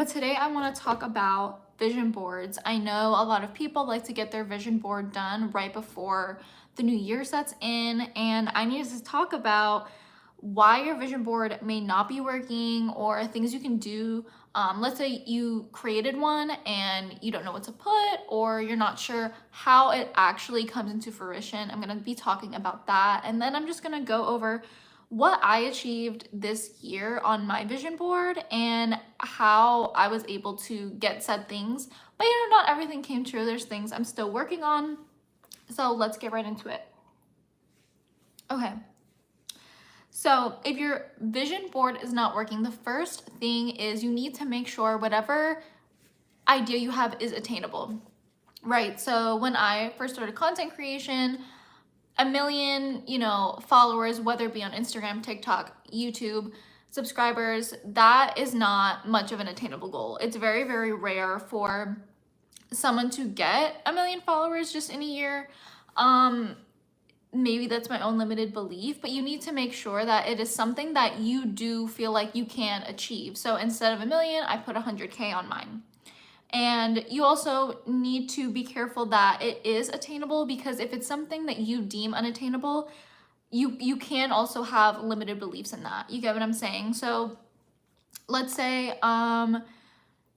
But today I want to talk about vision boards. I know a lot of people like to get their vision board done right before the new year sets in, and I need to talk about why your vision board may not be working or things you can do. Let's say you created one and you don't know what to put, or you're not sure how it actually comes into fruition. I'm going to be talking about that, and then I'm just going to go over what I achieved this year on my vision board and how I was able to get said things. But not everything came true. There's things I'm still working on. So let's get right into it. Okay. So if your vision board is not working, the first thing is you need to make sure whatever idea you have is attainable, right? So when I first started content creation, 1 million, followers, whether it be on Instagram, TikTok, YouTube, subscribers, that is not much of an attainable goal. It's very, very rare for someone to get 1 million followers just in a year. Maybe that's my own limited belief, but you need to make sure that it is something that you do feel like you can achieve. So instead of 1 million, I put 100K on mine. And you also need to be careful that it is attainable, because if it's something that you deem unattainable, you can also have limited beliefs in that. You get what I'm saying? So let's say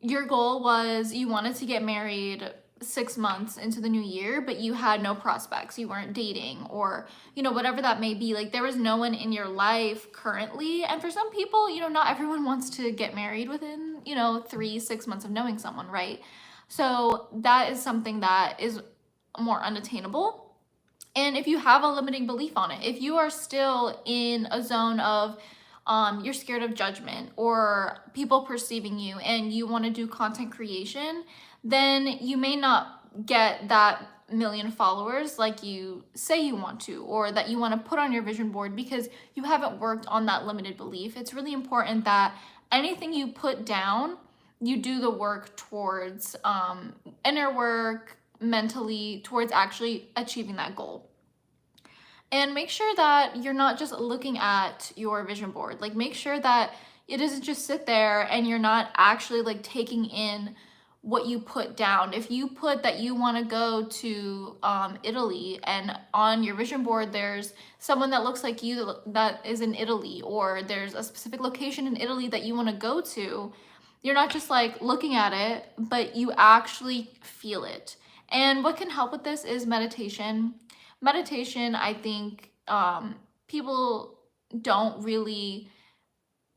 your goal was you wanted to get married 6 months into the new year, but you had no prospects, you weren't dating, or whatever that may be. Like, there was no one in your life currently, and for some people, not everyone wants to get married within 3-6 months of knowing someone, right? So that is something that is more unattainable. And if you have a limiting belief on it, if you are still in a zone of you're scared of judgment or people perceiving you and you want to do content creation, then you may not get that 1 million followers like you say you want to, or that you want to put on your vision board, because you haven't worked on that limited belief. It's really important that anything you put down, you do the work towards inner work, mentally, towards actually achieving that goal. And make sure that you're not just looking at your vision board. Like, make sure that it doesn't just sit there and you're not actually like taking in what you put down. If you put that you want to go to Italy, and on your vision board there's someone that looks like you that is in Italy, or there's a specific location in Italy that you want to go to, you're not just like looking at it, but you actually feel it. And what can help with this is meditation. Meditation, I think people don't really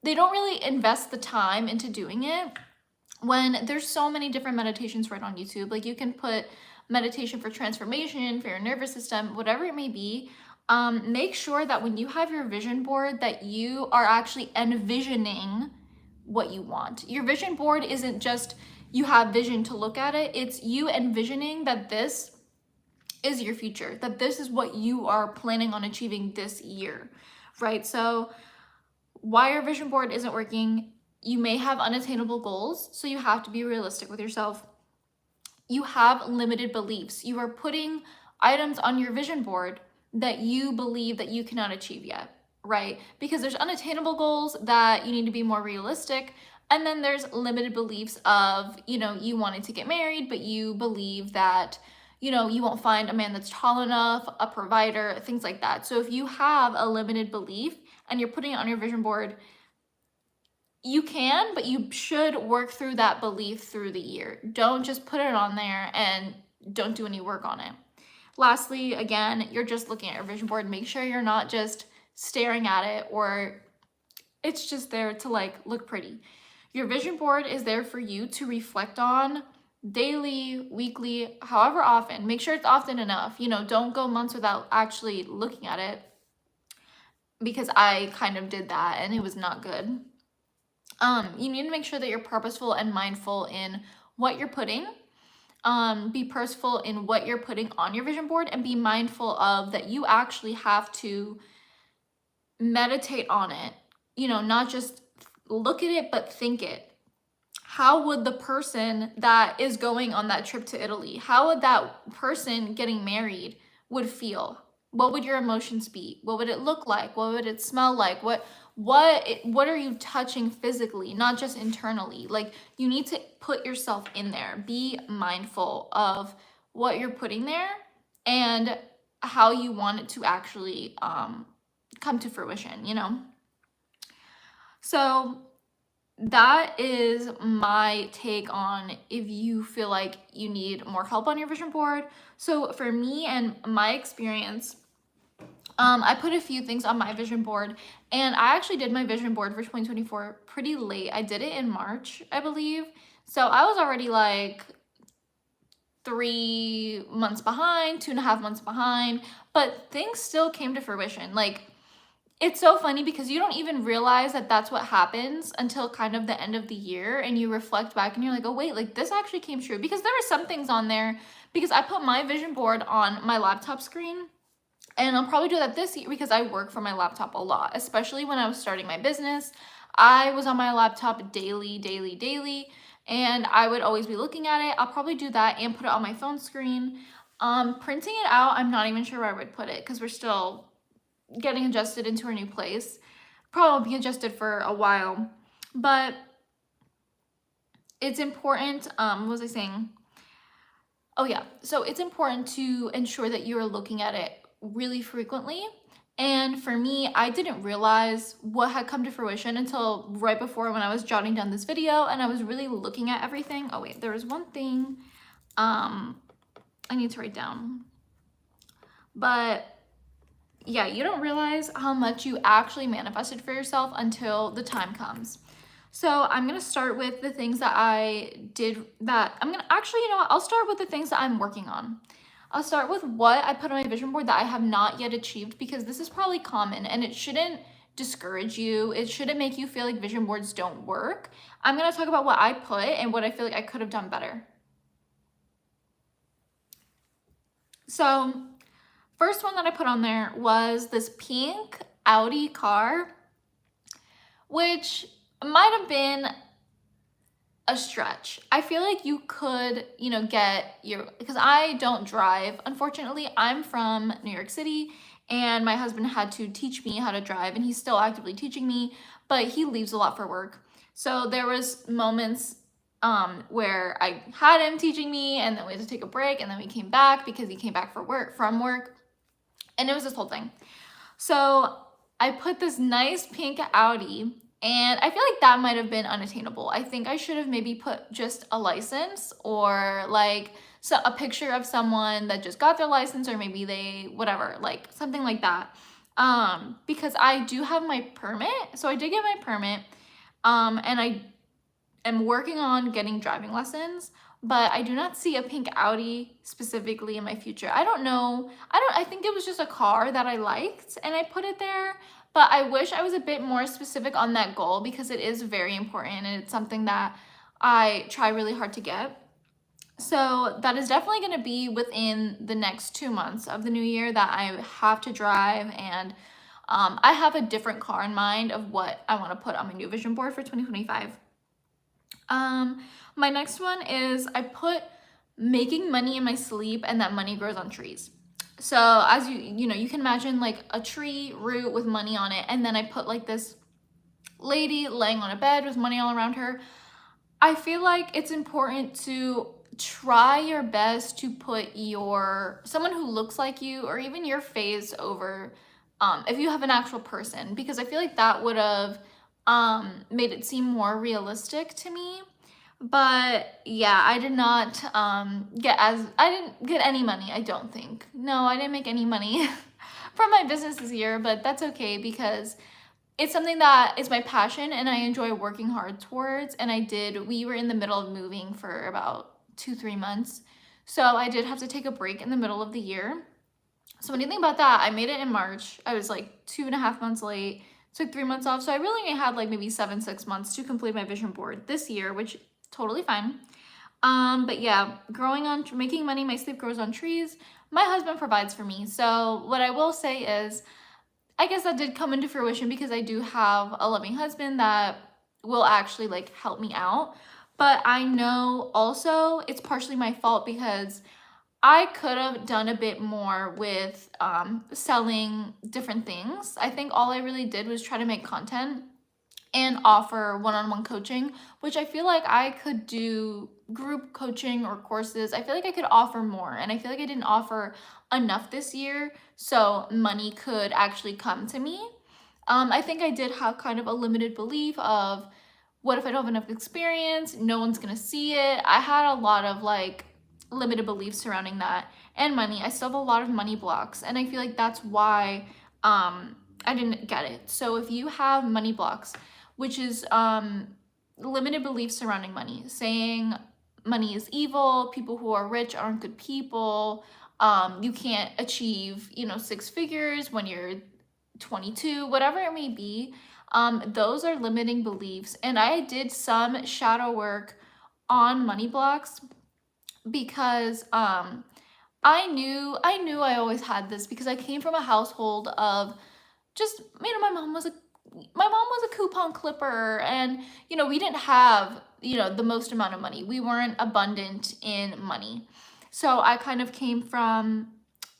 invest the time into doing it, when there's so many different meditations right on YouTube. Like, you can put meditation for transformation, for your nervous system, whatever it may be. Make sure that when you have your vision board, that you are actually envisioning what you want. Your vision board isn't just you have vision to look at it, it's you envisioning that this is your future, that this is what you are planning on achieving this year, right? So why your vision board isn't working: you may have unattainable goals, so you have to be realistic with yourself. You have limited beliefs. You are putting items on your vision board that you believe that you cannot achieve yet, right? Because there's unattainable goals that you need to be more realistic, and then there's limited beliefs of, you wanting to get married, but you believe that you won't find a man that's tall enough, a provider, things like that. So if you have a limited belief and you're putting it on your vision board, you can, but you should work through that belief through the year. Don't just put it on there and don't do any work on it. Lastly, again, you're just looking at your vision board. Make sure you're not just staring at it, or it's just there to like look pretty. Your vision board is there for you to reflect on daily, weekly, however often. Make sure it's often enough. Don't go months without actually looking at it, because I kind of did that and it was not good. You need to make sure that you're purposeful and mindful in what you're putting. Be purposeful in what you're putting on your vision board, and be mindful of that you actually have to meditate on it. Not just look at it, but think it. How would the person that is going on that trip to Italy, how would that person getting married would feel? what would your emotions be? What would it look like? What would it smell like? What are you touching physically, not just internally? Like, you need to put yourself in there. Be mindful of what you're putting there and how you want it to actually come to fruition, you know? So that is my take on if you feel like you need more help on your vision board. So for me and my experience, I put a few things on my vision board, and I actually did my vision board for 2024 pretty late. I did it in March, I believe. So I was already like 3 months behind, 2.5 months behind, but things still came to fruition. Like, it's so funny because you don't even realize that that's what happens until kind of the end of the year, and you reflect back and you're like, oh wait, like this actually came true, because there were some things on there, because I put my vision board on my laptop screen. And I'll probably do that this year because I work from my laptop a lot, especially when I was starting my business. I was on my laptop daily, daily, daily, and I would always be looking at it. I'll probably do that and put it on my phone screen. Printing it out, I'm not even sure where I would put it because we're still getting adjusted into our new place. Probably won't be adjusted for a while, but it's important. What was I saying? Oh yeah, so it's important to ensure that you're looking at it really frequently. And for me, I didn't realize what had come to fruition until right before, when I was jotting down this video and I was really looking at everything. Oh wait, there was one thing I need to write down. But yeah, you don't realize how much you actually manifested for yourself until the time comes. So I'm going to start with the things that I did that I'm going to actually, you know what? I'll start with the things that I'm working on. I'll start with what I put on my vision board that I have not yet achieved, because this is probably common and it shouldn't discourage you. It shouldn't make you feel like vision boards don't work. I'm going to talk about what I put and what I feel like I could have done better. So first one that I put on there was this pink Audi car, which might have been a stretch. I feel like you could, you know, get your, because I don't drive. Unfortunately, I'm from New York City and my husband had to teach me how to drive, and he's still actively teaching me, but he leaves a lot for work. So there was moments where I had him teaching me, and then we had to take a break, and then we came back because he came back from work, and it was this whole thing. So I put this nice pink Audi, and I feel like that might have been unattainable. I think I should have maybe put just a license, or like a picture of someone that just got their license, or maybe they, whatever, like something like that. Because I do have my permit. So I did get my permit, and I am working on getting driving lessons, but I do not see a pink Audi specifically in my future. I don't know. I think it was just a car that I liked and I put it there, but I wish I was a bit more specific on that goal, because it is very important and it's something that I try really hard to get. So that is definitely going to be within the next 2 months of the new year that I have to drive, and I have a different car in mind of what I want to put on my new vision board for 2025. My next one is I put making money in my sleep and that money grows on trees. So as you know, you can imagine like a tree root with money on it. And then I put like this lady laying on a bed with money all around her. I feel like it's important to try your best to put someone who looks like you, or even your face, over if you have an actual person, because I feel like that would have made it seem more realistic to me. But yeah, I did not I didn't get any money, I don't think. No, I didn't make any money from my business this year, but that's okay, because it's something that is my passion and I enjoy working hard towards. And we were in the middle of moving for about 2-3 months. So I did have to take a break in the middle of the year. So when you think about that, I made it in March. I was like 2.5 months late, took 3 months off. So I really only had like maybe 6 months to complete my vision board this year, which totally fine. But yeah, making money, my sleep grows on trees. My husband provides for me. So what I will say is, I guess that did come into fruition because I do have a loving husband that will actually like help me out. But I know also it's partially my fault, because I could have done a bit more with selling different things. I think all I really did was try to make content and offer one-on-one coaching, which I feel like I could do group coaching or courses. I feel like I could offer more, and I feel like I didn't offer enough this year so money could actually come to me. I think I did have kind of a limited belief of, what if I don't have enough experience? No one's gonna see it. I had a lot of like limited beliefs surrounding that, and money. I still have a lot of money blocks, and I feel like that's why I didn't get it. So if you have money blocks, which is limited beliefs surrounding money, saying money is evil, people who are rich aren't good people, you can't achieve, six figures when you're 22, whatever it may be. Those are limiting beliefs. And I did some shadow work on money blocks because I knew I always had this because I came from a household of just, my mom was a coupon clipper, and we didn't have the most amount of money. We weren't abundant in money. So I kind of came from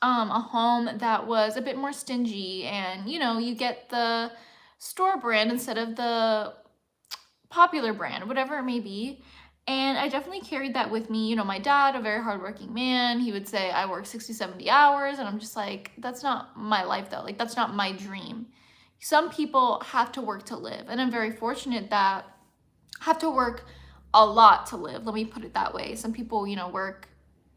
a home that was a bit more stingy, and you get the store brand instead of the popular brand, whatever it may be. And I definitely carried that with me. My dad, a very hardworking man, he would say I work 60, 70 hours. And I'm just like, that's not my life though. Like, that's not my dream. Some people have to work to live. And I'm very fortunate that have to work a lot to live. Let me put it that way. Some people, work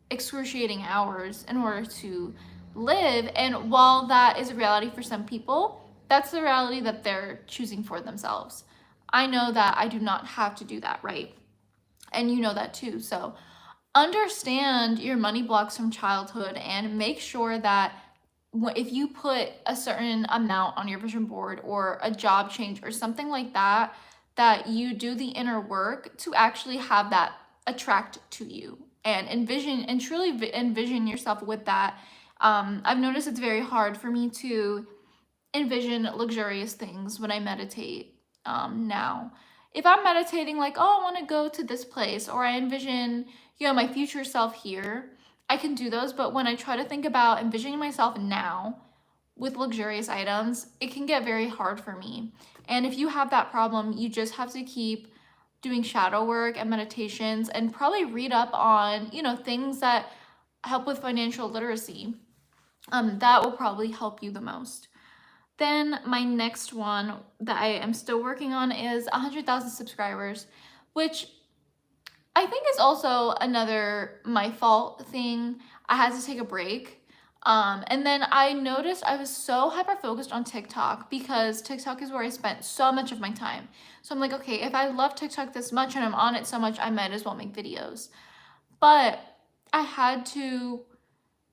excruciating hours in order to live. And while that is a reality for some people, that's the reality that they're choosing for themselves. I know that I do not have to do that, right? And you know that too. So understand your money blocks from childhood and make sure that if you put a certain amount on your vision board or a job change or something like that, that you do the inner work to actually have that attract to you and envision and truly envision yourself with that. I've noticed it's very hard for me to envision luxurious things when I meditate now. If I'm meditating like, oh, I want to go to this place, or I envision, my future self here, I can do those. But when I try to think about envisioning myself now with luxurious items, it can get very hard for me. And if you have that problem, you just have to keep doing shadow work and meditations and probably read up on, things that help with financial literacy. That will probably help you the most. Then my next one that I am still working on is 100,000 subscribers, which I think is also another my fault thing. I had to take a break. And then I noticed I was so hyper focused on TikTok because TikTok is where I spent so much of my time. So I'm like, okay, if I love TikTok this much and I'm on it so much, I might as well make videos. But I had to,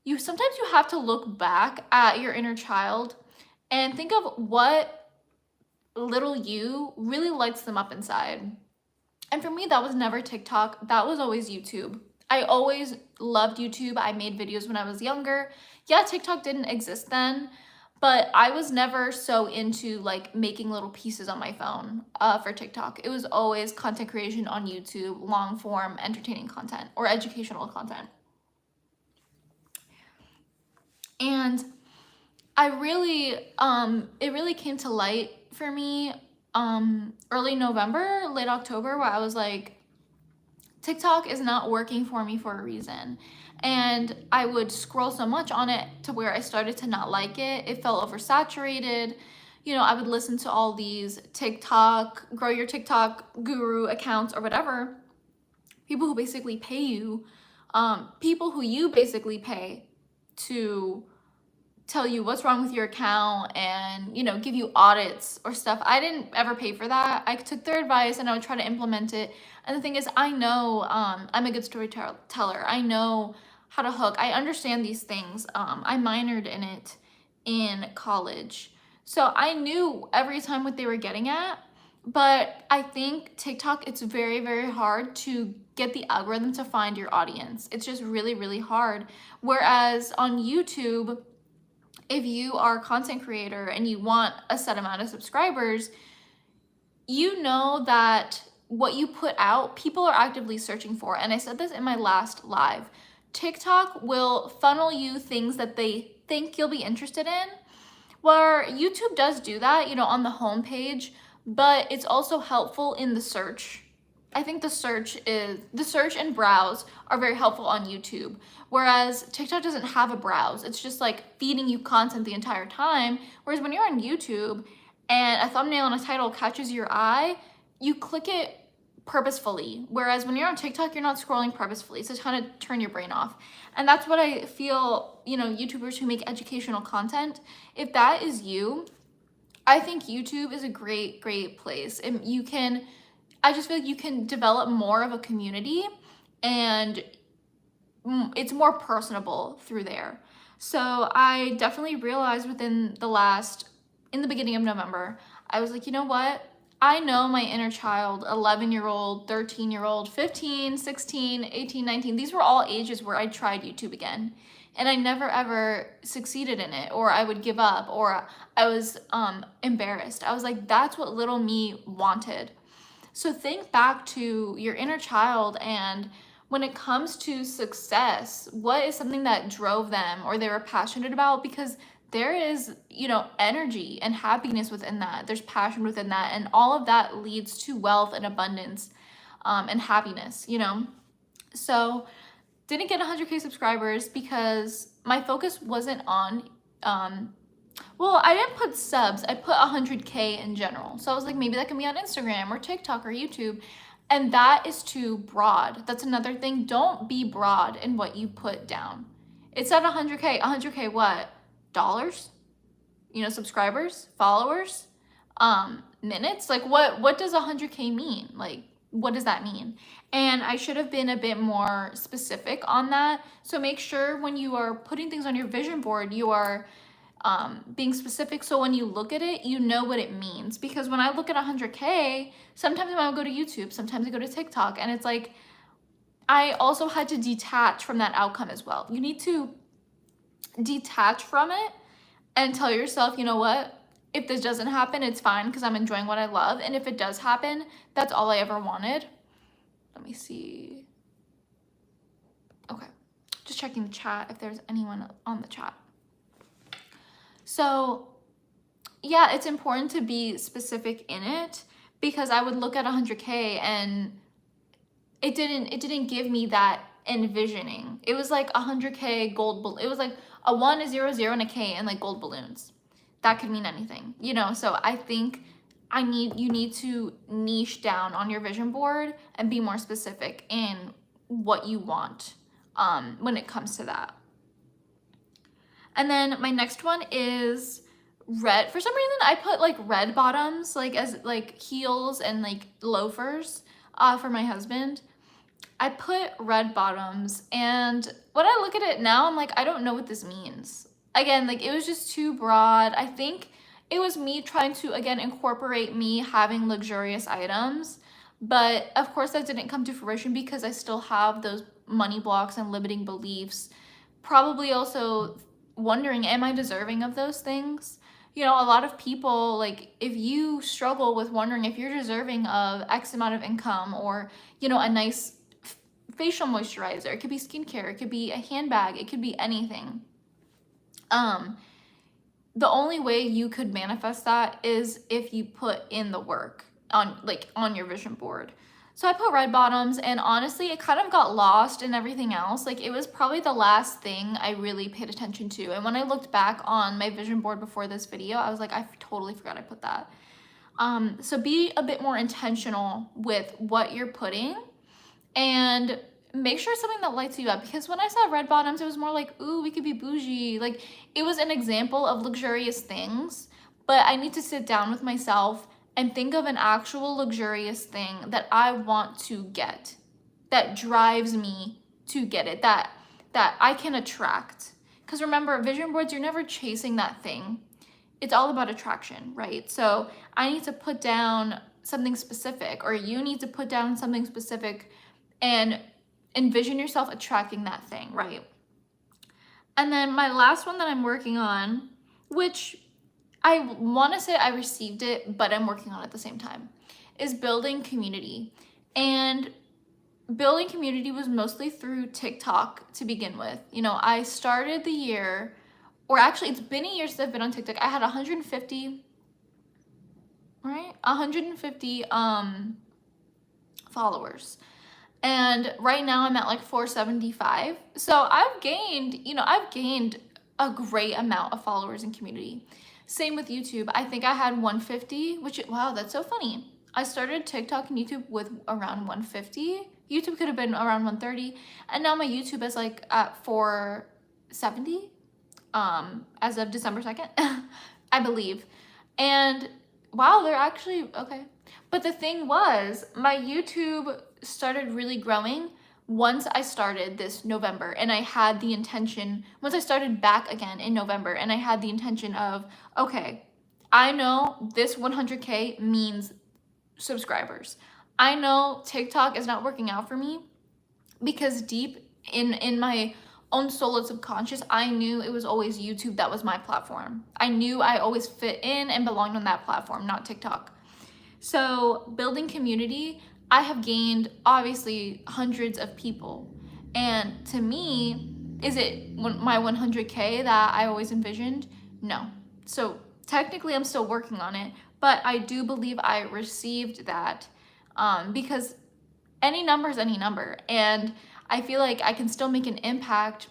sometimes you have to look back at your inner child and think of what little you really lights them up inside. And for me, that was never TikTok. That was always YouTube. I always loved YouTube. I made videos when I was younger. Yeah, TikTok didn't exist then, but I was never so into like making little pieces on my phone for TikTok. It was always content creation on YouTube, long form, entertaining content or educational content. And I really, it really came to light for me early November, late October, where I was like, TikTok is not working for me for a reason. And I would scroll so much on it to where I started to not like it. It felt oversaturated. I would listen to all these TikTok, grow your TikTok guru accounts or whatever, people who basically pay you, people who you basically pay to tell you what's wrong with your account and give you audits or stuff. I didn't ever pay for that. I took their advice and I would try to implement it. And the thing is, I know I'm a good storyteller. I know how to hook. I understand these things. I minored in it in college, so I knew every time what they were getting at. But I think TikTok, it's very, very hard to get the algorithm to find your audience. It's just really, really hard. Whereas on YouTube, if you are a content creator and you want a set amount of subscribers, you know that what you put out, people are actively searching for. And I said this in my last live. TikTok will funnel you things that they think you'll be interested in, where YouTube does do that, on the home page, but it's also helpful in the search. I think the search and browse are very helpful on YouTube, whereas TikTok doesn't have a browse. It's just like feeding you content the entire time. Whereas when you're on YouTube and a thumbnail and a title catches your eye, you click it purposefully. Whereas when you're on TikTok, you're not scrolling purposefully. So it's kind of turn your brain off. And that's what I feel, YouTubers who make educational content, if that is you, I think YouTube is a great, great place. And I just feel like you can develop more of a community, and it's more personable through there. So I definitely realized in the beginning of November, I was like, you know what? I know my inner child, 11-year-old, 13-year-old, 15, 16, 18, 19. These were all ages where I tried YouTube again. And I never ever succeeded in it, or I would give up, or I was embarrassed. I was like, that's what little me wanted. So think back to your inner child, and when it comes to success, what is something that drove them or they were passionate about? Because there is, energy and happiness within that. There's passion within that. And all of that leads to wealth and abundance and happiness, So didn't get 100K subscribers because my focus wasn't on, I didn't put subs. I put 100K in general. So I was like, maybe that can be on Instagram or TikTok or YouTube. And that is too broad. That's another thing. Don't be broad in what you put down. It said 100K. 100K what? Dollars? Subscribers? Followers? Minutes? Like what does 100K mean? Like, what does that mean? And I should have been a bit more specific on that. So make sure when you are putting things on your vision board, you are being specific, so when you look at it, you know what it means. Because when I look at 100K, sometimes I go to YouTube, sometimes I go to TikTok, and it's like, I also had to detach from that outcome as well. You need to detach from it and tell yourself, you know what? If this doesn't happen, it's fine because I'm enjoying what I love. And if it does happen, that's all I ever wanted. Let me see. Okay, just checking the chat if there's anyone on the chat. So yeah, it's important to be specific in it, because I would look at 100K and it didn't give me that envisioning. It was like 100K gold, it was like a 1, a 0, 0, and a K and like gold balloons. That could mean anything, So I think you need to niche down on your vision board and be more specific in what you want when it comes to that. And then my next one is red. For some reason, I put like red bottoms, like as like heels and like loafers for my husband. I put red bottoms, and when I look at it now, I'm like, I don't know what this means. Again, like it was just too broad. I think it was me trying to, again, incorporate me having luxurious items. But of course that didn't come to fruition because I still have those money blocks and limiting beliefs. Probably also wondering, am I deserving of those things? A lot of people, like, if you struggle with wondering if you're deserving of X amount of income, or, a nice facial moisturizer, it could be skincare, it could be a handbag, it could be anything. The only way you could manifest that is if you put in the work on your vision board. So I put red bottoms, and honestly, it kind of got lost in everything else. Like, it was probably the last thing I really paid attention to. And when I looked back on my vision board before this video, I was like, I totally forgot I put that. So be a bit more intentional with what you're putting, and make sure it's something that lights you up. Because when I saw red bottoms, it was more like, ooh, we could be bougie. Like, it was an example of luxurious things, but I need to sit down with myself and think of an actual luxurious thing that I want to get, that drives me to get it, that I can attract. Because remember, vision boards, you're never chasing that thing. It's all about attraction, right? So I need to put down something specific, or you need to put down something specific and envision yourself attracting that thing, right? And then my last one that I'm working on, which I want to say I received it, but I'm working on it at the same time, is building community. And building community was mostly through TikTok to begin with. You know, I started the year, or actually it's been a year since I've been on TikTok. I had 150, right? 150 followers. And right now I'm at like 475. So I've gained a great amount of followers in community. Same with YouTube. I think I had 150, which, wow, that's so funny. I started TikTok and YouTube with around 150. YouTube could have been around 130. And now my YouTube is like at 470 as of December 2nd, I believe. And wow, they're actually, okay. But the thing was, my YouTube started really growing once I started this November, and I had the intention, once I started back again in November, and I had the intention of, okay, I know this 100K means subscribers. I know TikTok is not working out for me, because deep in my own soul and subconscious, I knew it was always YouTube that was my platform. I knew I always fit in and belonged on that platform, not TikTok. So building community, I have gained obviously hundreds of people. And to me, is it my 100K that I always envisioned? No. So technically I'm still working on it, but I do believe I received that because any number is any number. And I feel like I can still make an impact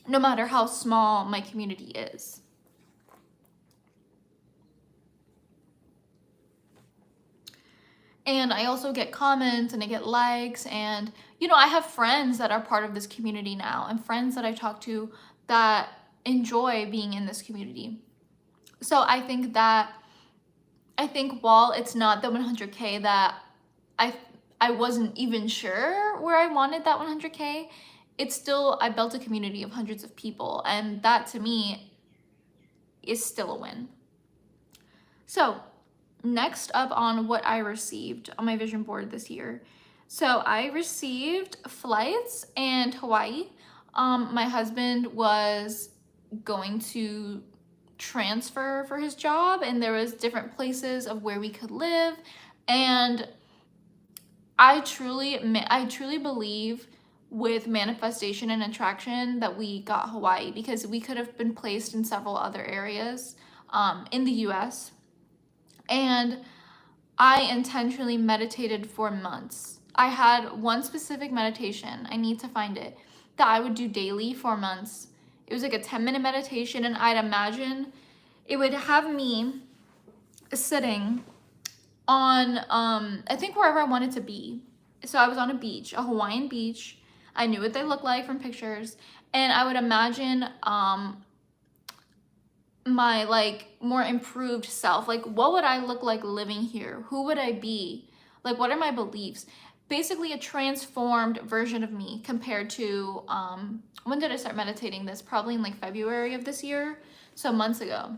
no matter how small my community is. And I also get comments and I get likes, and you know, I have friends that are part of this community now, and friends that I talk to that enjoy being in this community. So I think while it's not the 100K that I wasn't even sure where I wanted that 100K, it's still, I built a community of hundreds of people, and that to me is still a win. So next up on what I received on my vision board this year. So I received flights and Hawaii. My husband was going to transfer for his job, and there was different places of where we could live. And I truly believe with manifestation and attraction that we got Hawaii, because we could have been placed in several other areas in the US. And I intentionally meditated for months. I had one specific meditation, I need to find it, that I would do daily for months. It was like a 10-minute meditation, and I'd imagine it would have me sitting on, I think wherever I wanted to be. So I was on a beach, a Hawaiian beach. I knew what they looked like from pictures, and I would imagine my like more improved self. Like, what would I look like living here? Who would I be? Like, what are my beliefs? Basically a transformed version of me compared to, when did I start meditating this? Probably in like February of this year, so months ago.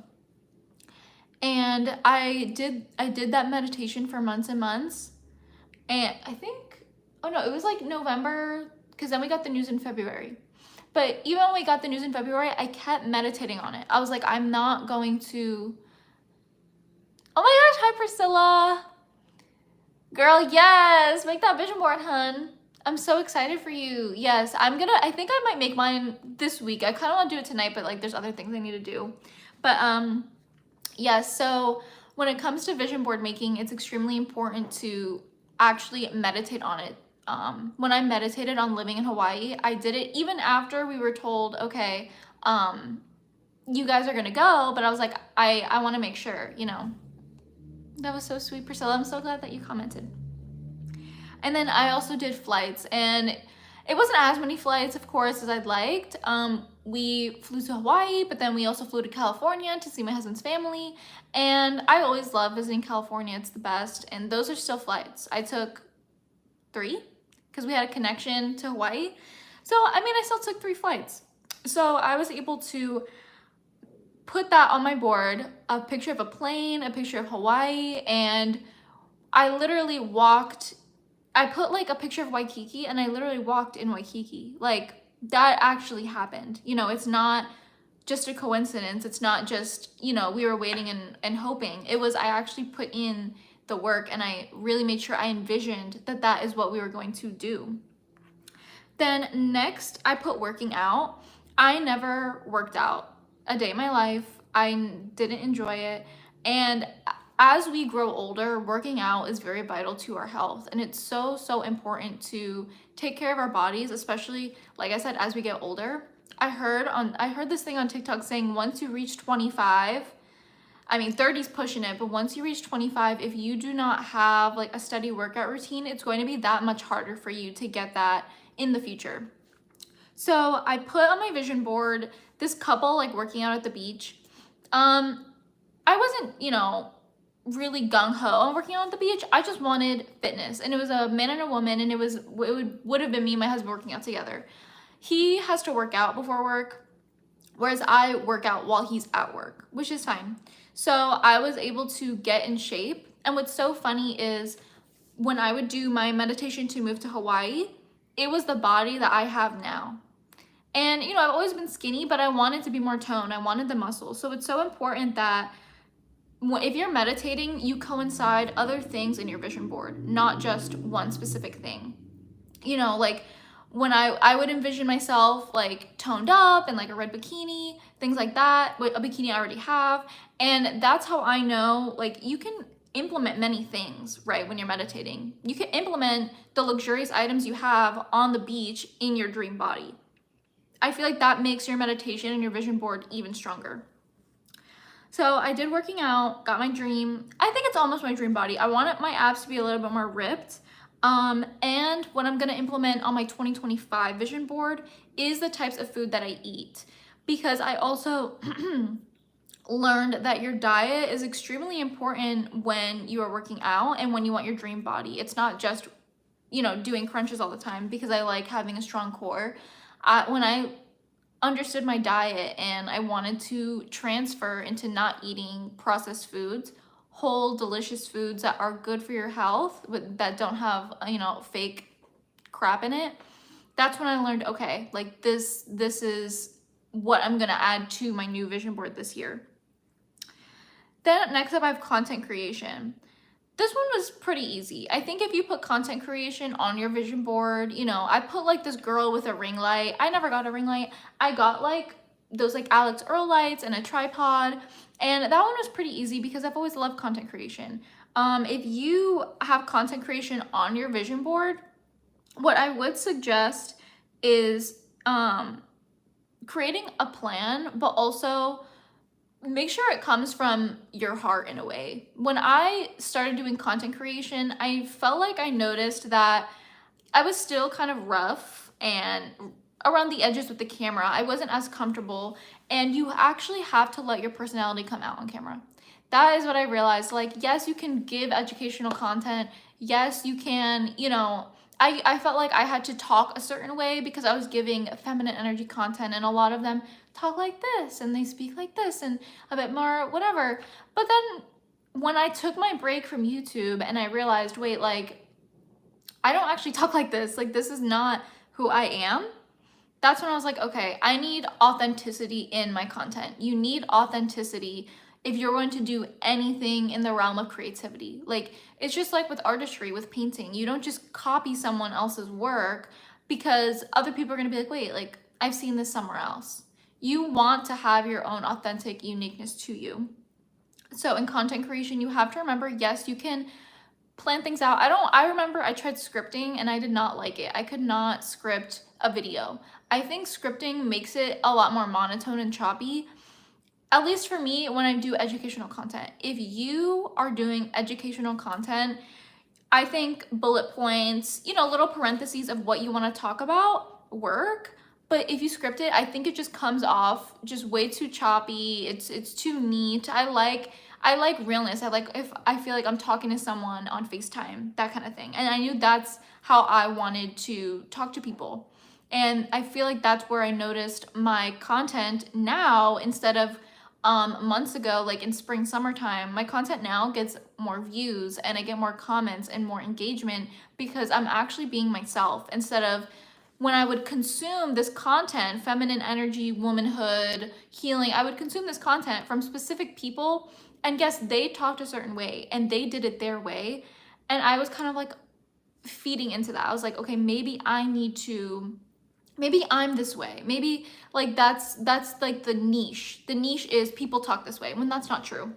And I did that meditation for months and months. And I think, oh no, it was like November, because then we got the news in February. But even when we got the news in February, I kept meditating on it. I was like, I'm not going to, oh my gosh, hi Priscilla. Girl, yes, make that vision board, hun. I'm so excited for you. Yes, I think I might make mine this week. I kind of want to do it tonight, but like there's other things I need to do. But yeah, so when it comes to vision board making, it's extremely important to actually meditate on it. When I meditated on living in Hawaii, I did it even after we were told, okay, you guys are gonna go, but I was like, I want to make sure, you know. That was so sweet, Priscilla. I'm so glad that you commented. And then I also did flights, and it wasn't as many flights, of course, as I'd liked. We flew to Hawaii, but then we also flew to California to see my husband's family. And I always love visiting California. It's the best. And those are still flights. I took 3 because we had a connection to Hawaii. So, I mean, I still took 3 flights. So I was able to put that on my board, a picture of a plane, a picture of Hawaii, and I literally walked, I put like a picture of Waikiki, and I literally walked in Waikiki. Like, that actually happened. You know, it's not just a coincidence. It's not just, you know, we were waiting and hoping. It was, I actually put in the work, and I really made sure I envisioned that that is what we were going to do. Then next, I put working out. I never worked out a day in my life. I didn't enjoy it. And as we grow older, working out is very vital to our health. And it's so, so important to take care of our bodies, especially, like I said, as we get older. I heard this thing on TikTok saying once you reach 25, I mean, 30's pushing it, but once you reach 25, if you do not have like a steady workout routine, it's going to be that much harder for you to get that in the future. So I put on my vision board this couple like working out at the beach. I wasn't, really gung-ho on working out at the beach. I just wanted fitness, and it was a man and a woman, and it would have been me and my husband working out together. He has to work out before work, whereas I work out while he's at work, which is fine. So I was able to get in shape. And what's so funny is when I would do my meditation to move to Hawaii, it was the body that I have now. And, I've always been skinny, but I wanted to be more toned. I wanted the muscles. So it's so important that if you're meditating, you coincide other things in your vision board, not just one specific thing. Like when I would envision myself like toned up and like a red bikini, things like that, a bikini I already have. And that's how I know, like, you can implement many things, right? When you're meditating, you can implement the luxurious items you have on the beach in your dream body. I feel like that makes your meditation and your vision board even stronger. So I did working out, got my dream. I think it's almost my dream body. I want my abs to be a little bit more ripped. And what I'm going to implement on my 2025 vision board is the types of food that I eat, because I also learned that your diet is extremely important when you are working out and when you want your dream body. It's not just, doing crunches all the time, because I like having a strong core. When I understood my diet and I wanted to transfer into not eating processed foods, whole delicious foods that are good for your health, but that don't have fake crap in it, that's when I learned, okay, like this is what I'm gonna add to my new vision board this year. Then next up, I have content creation. This one was pretty easy. I think if you put content creation on your vision board, I put like this girl with a ring light. I never got a ring light. I got like those like Alex Earl lights and a tripod. And that one was pretty easy because I've always loved content creation. If you have content creation on your vision board, what I would suggest is creating a plan, but also make sure it comes from your heart in a way. When I started doing content creation, I felt like I noticed that I was still kind of rough and around the edges with the camera. I wasn't as comfortable, and you actually have to let your personality come out on camera. That is what I realized. Like, yes, you can give educational content. Yes, you can, I felt like I had to talk a certain way because I was giving feminine energy content, and a lot of them talk like this and they speak like this and a bit more whatever. But then when I took my break from YouTube and I realized, wait, like, I don't actually talk like this. Like, this is not who I am. That's when I was like, okay, I need authenticity in my content. You need authenticity if you're going to do anything in the realm of creativity. Like, it's just like with artistry, with painting. You don't just copy someone else's work because other people are going to be like, wait, like, I've seen this somewhere else. You want to have your own authentic uniqueness to you. So in content creation, you have to remember, yes, you can plan things out. I remember I tried scripting and I did not like it. I could not script a video. I think scripting makes it a lot more monotone and choppy, at least for me when I do educational content. If you are doing educational content, I think bullet points, little parentheses of what you want to talk about work. But if you script it, I think it just comes off just way too choppy. It's too neat. I like realness. I feel like I'm talking to someone on FaceTime, that kind of thing. And I knew that's how I wanted to talk to people. And I feel like that's where I noticed my content now, instead of months ago, like in spring, summertime, my content now gets more views and I get more comments and more engagement because I'm actually being myself, instead of when I would consume this content, feminine energy, womanhood, healing, I would consume this content from specific people And guess they talked a certain way and they did it their way. And I was kind of like feeding into that. I was like, okay, maybe I'm this way. Maybe like that's like the niche. The niche is people talk this way, when that's not true.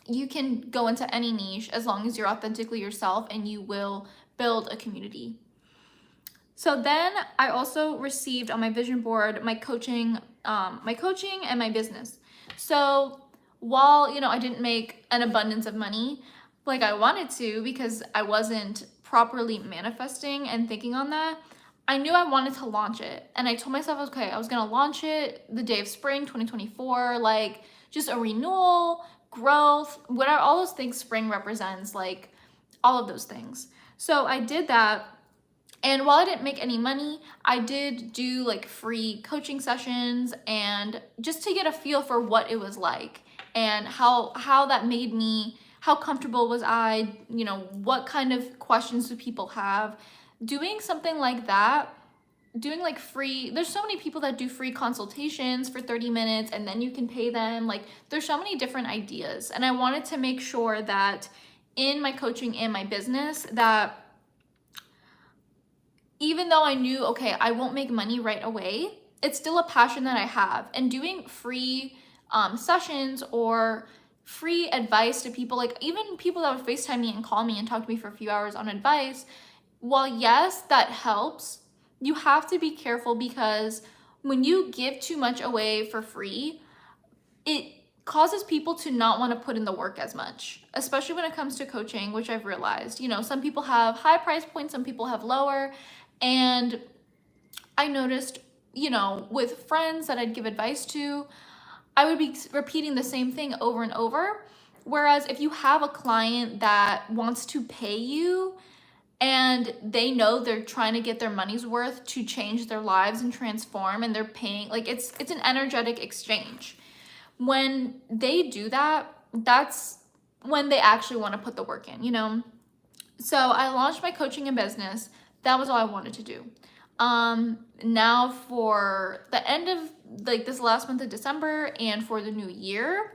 You can go into any niche as long as you're authentically yourself, and you will build a community. So then I also received on my vision board my coaching and my business. So while, I didn't make an abundance of money like I wanted to, because I wasn't properly manifesting and thinking on that, I knew I wanted to launch it. And I told myself, okay, I was gonna launch it the day of spring 2024, like just a renewal, growth, whatever, all those things spring represents, like all of those things. So I did that. And while I didn't make any money, I did do like free coaching sessions, and just to get a feel for what it was like and how that made me, how comfortable was I, what kind of questions do people have. Doing something like that, doing like free, there's so many people that do free consultations for 30 minutes and then you can pay them. Like there's so many different ideas. And I wanted to make sure that in my coaching and my business, that even though I knew, okay, I won't make money right away, it's still a passion that I have. And doing free sessions or free advice to people, like even people that would FaceTime me and call me and talk to me for a few hours on advice, while yes, that helps, you have to be careful, because when you give too much away for free, it causes people to not want to put in the work as much, especially when it comes to coaching, which I've realized, some people have high price points, some people have lower. And I noticed, with friends that I'd give advice to, I would be repeating the same thing over and over. Whereas if you have a client that wants to pay you and they know they're trying to get their money's worth to change their lives and transform, and they're paying, like it's an energetic exchange. When they do that, that's when they actually want to put the work in, So I launched my coaching and business. That was all I wanted to do. Now for the end of like this last month of December and for the new year,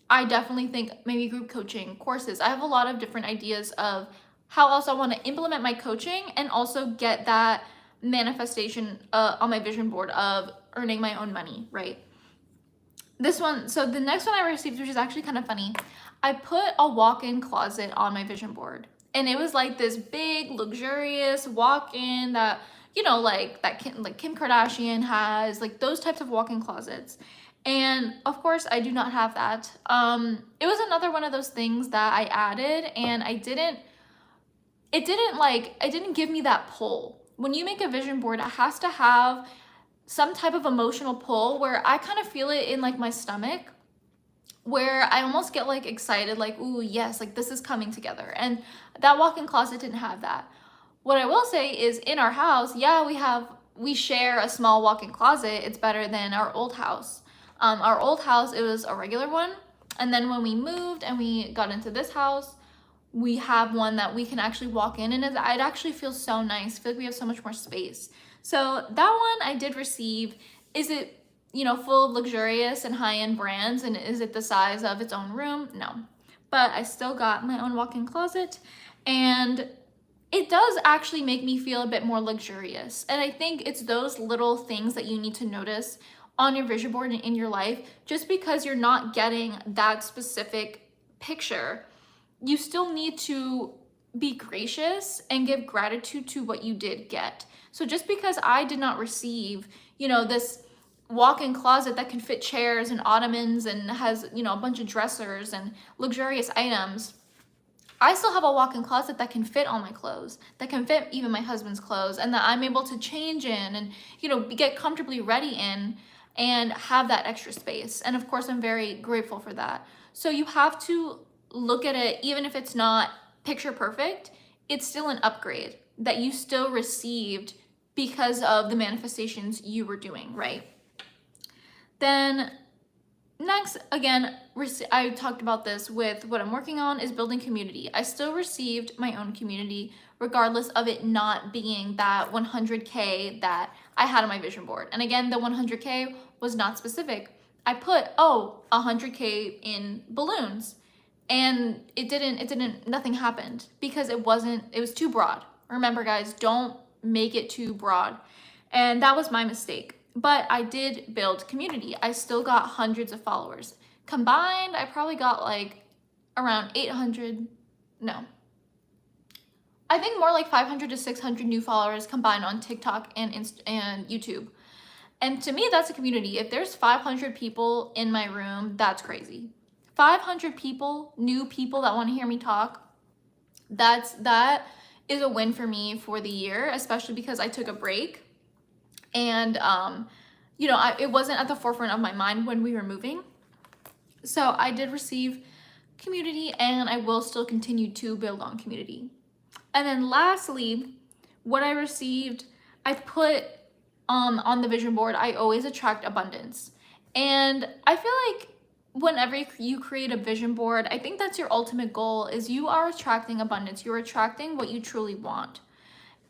I definitely think maybe group coaching courses. I have a lot of different ideas of how else I want to implement my coaching and also get that manifestation on my vision board of earning my own money, right? So the next one I received, which is actually kind of funny, I put a walk-in closet on my vision board. And it was like this big, luxurious walk-in that, like Kim Kardashian has, like those types of walk-in closets. And of course, I do not have that. It was another one of those things that I added, and it didn't give me that pull. When you make a vision board, it has to have some type of emotional pull where I kind of feel it in like my stomach, where I almost get like excited, like, ooh, yes, like this is coming together. And that walk-in closet didn't have that. What I will say is in our house, yeah, we share a small walk-in closet. It's better than our old house. Our old house, it was a regular one. And then when we moved and we got into this house, we have one that we can actually walk in, and it actually feels so nice. I feel like we have so much more space. So that one I did receive. Is it, full of luxurious and high-end brands, and is it the size of its own room? No. But I still got my own walk-in closet, and it does actually make me feel a bit more luxurious. And I think it's those little things that you need to notice on your vision board and in your life. Just because you're not getting that specific picture, you still need to be gracious and give gratitude to what you did get. So just because I did not receive, this walk-in closet that can fit chairs and ottomans and has, a bunch of dressers and luxurious items, I still have a walk-in closet that can fit all my clothes, that can fit even my husband's clothes, and that I'm able to change in and, get comfortably ready in and have that extra space. And of course, I'm very grateful for that. So you have to look at it, even if it's not picture perfect, it's still an upgrade that you still received because of the manifestations you were doing, right? Then next, again, I talked about this with what I'm working on is building community. I still received my own community regardless of it not being that 100K that I had on my vision board. And again, the 100K was not specific. I put, oh, 100K in balloons, and nothing happened because it was too broad. Remember guys, don't make it too broad. And that was my mistake. But I did build community. I still got hundreds of followers. Combined, I probably got like around 800, no. I think more like 500 to 600 new followers combined on TikTok and YouTube. And to me, that's a community. If there's 500 people in my room, that's crazy. 500 people, new people that want to hear me talk, that is a win for me for the year, especially because I took a break. And, you know, it wasn't at the forefront of my mind when we were moving. So I did receive community, and I will still continue to build on community. And then lastly, what I received, I put on the vision board, I always attract abundance. And I feel like whenever you create a vision board, I think that's your ultimate goal, is you are attracting abundance. You're attracting what you truly want.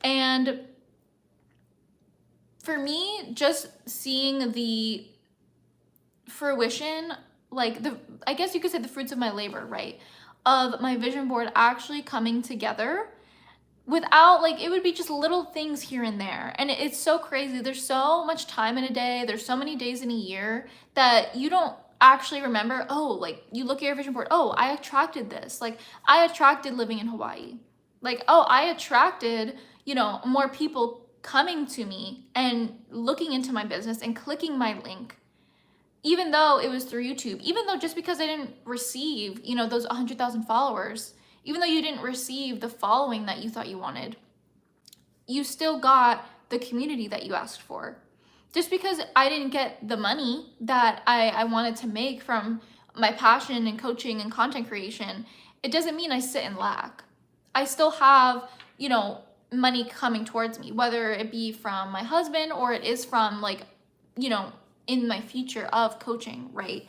And for me, just seeing the fruition, like I guess you could say the fruits of my labor, right? Of my vision board actually coming together without, like, it would be just little things here and there. And it's so crazy. There's so much time in a day. There's so many days in a year that you don't actually remember, oh, like you look at your vision board, oh, I attracted this. Like I attracted living in Hawaii. Like, oh, I attracted, you know, more people coming to me and looking into my business and clicking my link, even though it was through YouTube, even though just because I didn't receive, you know, those 100,000 followers, even though you didn't receive the following that you thought you wanted, you still got the community that you asked for. Just because I didn't get the money that I wanted to make from my passion and coaching and content creation, it doesn't mean I sit in lack. I still have, you know, money coming towards me, whether it be from my husband or it is from, like, you know, in my future of coaching, right?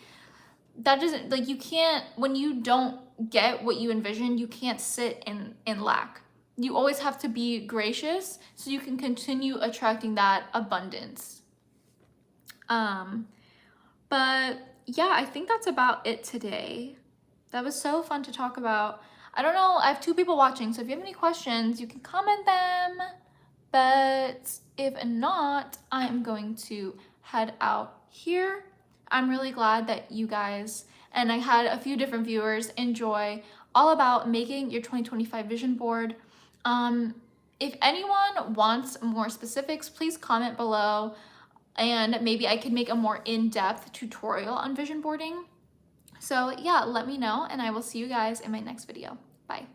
That doesn't, like, you can't, when you don't get what you envision, you can't sit in lack. You always have to be gracious so you can continue attracting that abundance. But yeah, I think that's about it today. That was so fun to talk about. I don't know, I have 2 people watching, so if you have any questions, you can comment them. But if not, I'm going to head out here. I'm really glad that you guys, and I had a few different viewers, enjoy all about making your 2025 vision board. If anyone wants more specifics, please comment below, and maybe I can make a more in-depth tutorial on vision boarding. So yeah, let me know, and I will see you guys in my next video. Bye.